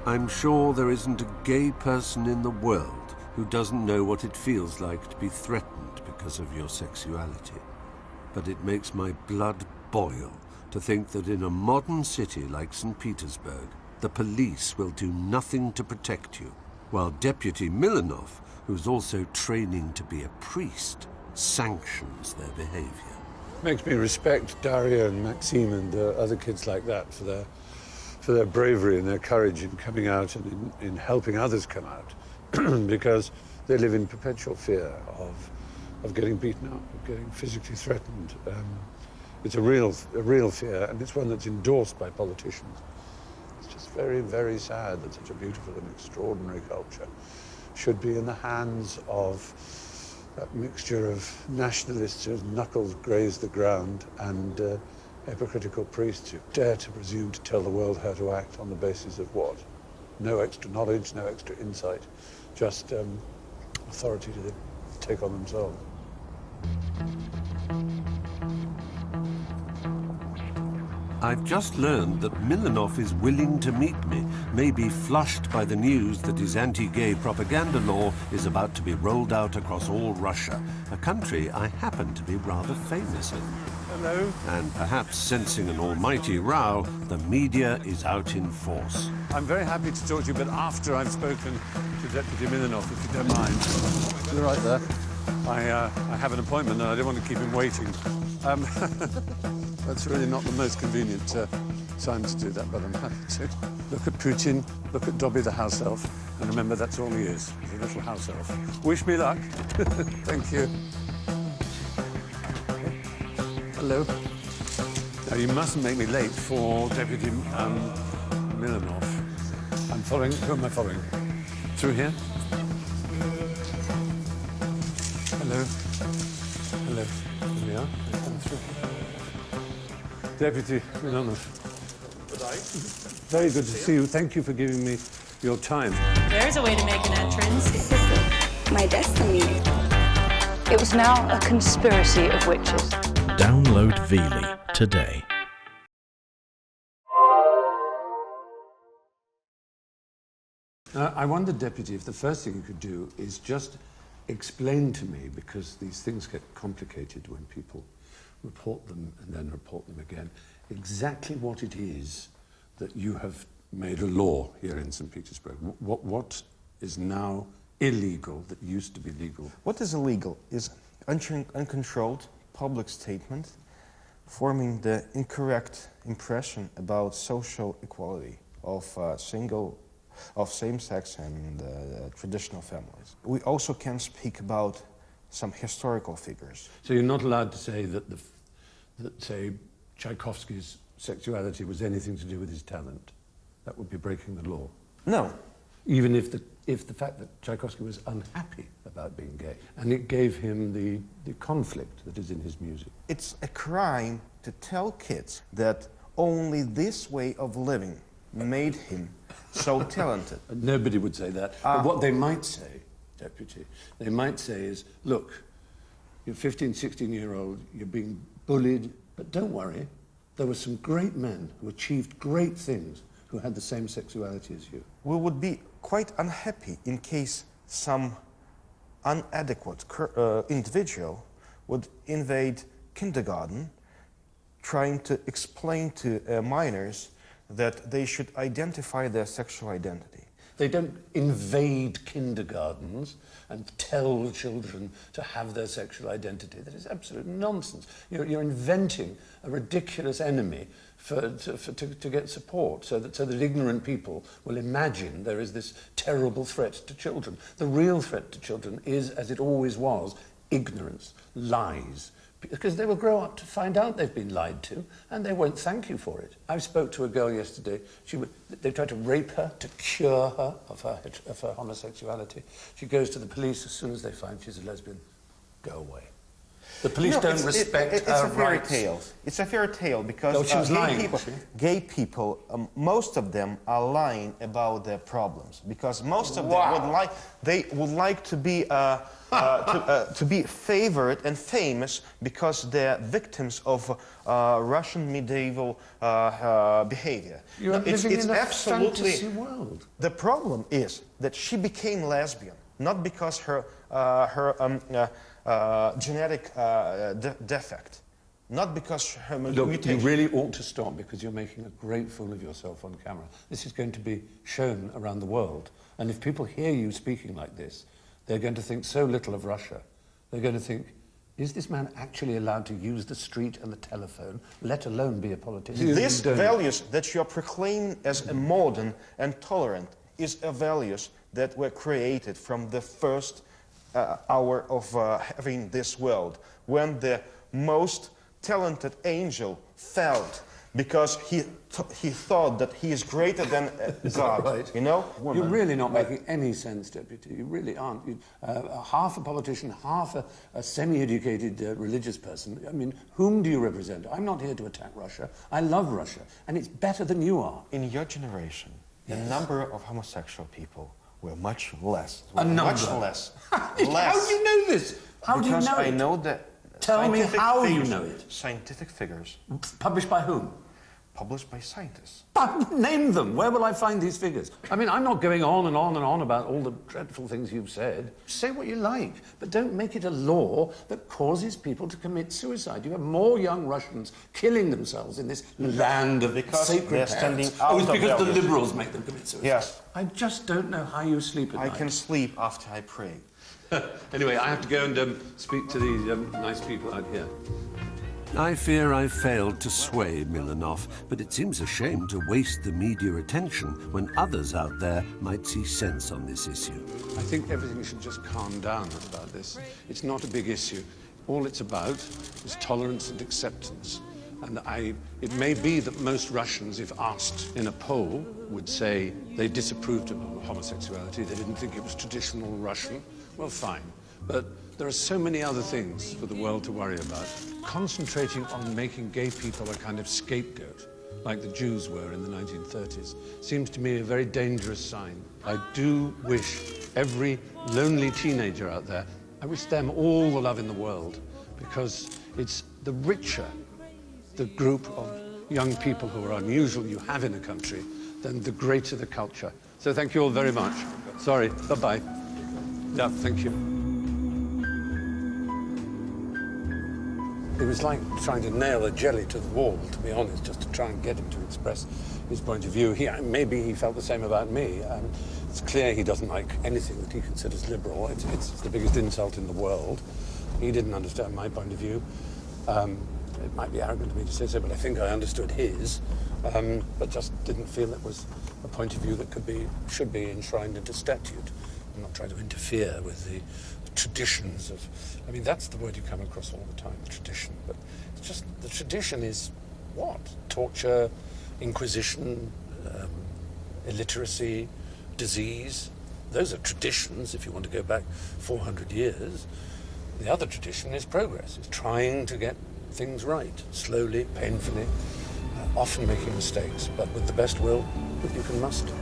I'm sure there isn't a gay person in the world who doesn't know what it feels like to be threatened because of your sexuality. But it makes my blood boil to think that in a modern city like St. Petersburg, the police will do nothing to protect you, while Deputy Milonov, who's also training to be a priest, sanctions their behavior. Makes me respect Daria and Maxim and other kids like that for their bravery and their courage in coming out and in helping others come out, because they live in perpetual fear of getting beaten up, of getting physically threatened. It's a real fear, and it's one that's endorsed by politicians. It's just very, very sad that such a beautiful and extraordinary culture should be in the hands of that mixture of nationalists whose knuckles graze the ground and hypocritical priests who dare to presume to tell the world how to act on the basis of what? No extra knowledge, no extra insight, just authority to take on themselves. I've just learned that Milonov is willing to meet me, maybe flushed by the news that his anti-gay propaganda law is about to be rolled out across all Russia, a country I happen to be rather famous in. Hello. And perhaps sensing an almighty row, the media is out in force. I'm very happy to talk to you, but after I've spoken to Deputy Milonov, if you don't mind. You're right there. I have an appointment and I don't want to keep him waiting. That's really not the most convenient time to do that, but I'm happy to. Look at Putin, look at Dobby the house elf, and remember that's all he is, he's a little house elf. Wish me luck. Thank you. Hello. Now, you mustn't make me late for Deputy Milonov. I'm following, who am I following? Through here? Hello. Hello. Here we are. Come through. Deputy Milonov. Very good to see you. Thank you for giving me your time. There's a way to make an entrance. This is my destiny. It was now a conspiracy of witches. Download Veely today. I wondered, Deputy, if the first thing you could do is just explain to me, because these things get complicated when people report them and then report them again, exactly what it is that you have made a law here in St. Petersburg. What is now illegal that used to be legal? What is illegal is uncontrolled public statement forming the incorrect impression about social equality of same-sex and traditional families. We also can speak about some historical figures. So you're not allowed to say that say, Tchaikovsky's sexuality was anything to do with his talent. That would be breaking the law. No. Even if the fact that Tchaikovsky was unhappy about being gay, and it gave him the conflict that is in his music. It's a crime to tell kids that only this way of living made him so talented. Nobody would say that. But what they might say, Deputy, they might say is, look, you're 15, 16-year-old, you're being bullied, but don't worry, there were some great men who achieved great things who had the same sexuality as you. We would be quite unhappy in case some inadequate individual would invade kindergarten trying to explain to minors that they should identify their sexual identity. They don't invade kindergartens and tell children to have their sexual identity. That is absolute nonsense. You're inventing a ridiculous enemy to get support, so that ignorant people will imagine there is this terrible threat to children. The real threat to children is, as it always was, ignorance, lies. Because they will grow up to find out they've been lied to, and they won't thank you for it. I spoke to a girl yesterday. They tried to rape her to cure her of her homosexuality. She goes to the police as soon as they find she's a lesbian. Go away. The police don't respect it's her a fairy rights. tale. It's a fairy tale because No, she was lying, was she? gay people, most of them are lying about their problems because most of them would like to be to be favored and famous because they're victims of Russian medieval behavior. You're living in a absolutely fantasy world. The problem is that she became lesbian not because her genetic defect, not because her Look, mutation. you really ought to stop because you're making a great fool of yourself on camera. This is going to be shown around the world. And if people hear you speaking like this, they're going to think so little of Russia. They're going to think, is this man actually allowed to use the street and the telephone, let alone be a politician? These values that you're proclaiming as a modern and tolerant is a values that were created from the first hour of having this world, when the most talented angel felt because he thought that he is greater than God. Right? You know, You're really not making any sense, Deputy. You really aren't. Half a politician, half a semi-educated religious person. I mean, whom do you represent? I'm not here to attack Russia. I love Russia, and it's better than you are. in your generation, the number of homosexual people were much less. A number. Much less. How do you know this? How do you Because know I it? know that. Tell me scientific how you figures- know it. Scientific figures Published by whom? published by scientists. Name them. Where will I find these figures? I mean, I'm not going on and on and on about all the dreadful things you've said. Say what you like, but don't make it a law that causes people to commit suicide. You have more young Russians killing themselves in this land of Because sacred they're parents. standing Oh, out it's of because the values. liberals make them commit suicide. Yes. I just don't know how you sleep at I night. can sleep after I pray. Anyway, I have to go and speak to these nice people out here. I fear I failed to sway Milonov, but it seems a shame to waste the media attention when others out there might see sense on this issue. I think everything should just calm down about this. It's not a big issue. All it's about is tolerance and acceptance. And it may be that most Russians, if asked in a poll, would say they disapproved of homosexuality, they didn't think it was traditional Russian. Well, fine. But there are so many other things for the world to worry about. Concentrating on making gay people a kind of scapegoat, like the Jews were in the 1930s, seems to me a very dangerous sign. I do wish every lonely teenager out there, I wish them all the love in the world, because it's the richer the group of young people who are unusual you have in a country, then the greater the culture. So thank you all very much. Sorry, bye-bye. Yeah, thank you. It was like trying to nail a jelly to the wall, to be honest, just to try and get him to express his point of view. Maybe he felt the same about me. It's clear he doesn't like anything that he considers liberal. It's the biggest insult in the world. He didn't understand my point of view. It might be arrogant of me to say so, but I think I understood his, but just didn't feel it was a point of view that should be enshrined into statute. I'm not trying to interfere with the traditions of, I mean, that's the word you come across all the time, tradition, but it's just, the tradition is what? Torture, inquisition, illiteracy, disease. Those are traditions, if you want to go back 400 years. The other tradition is progress, is trying to get things right, slowly, painfully, often making mistakes, but with the best will that you can muster.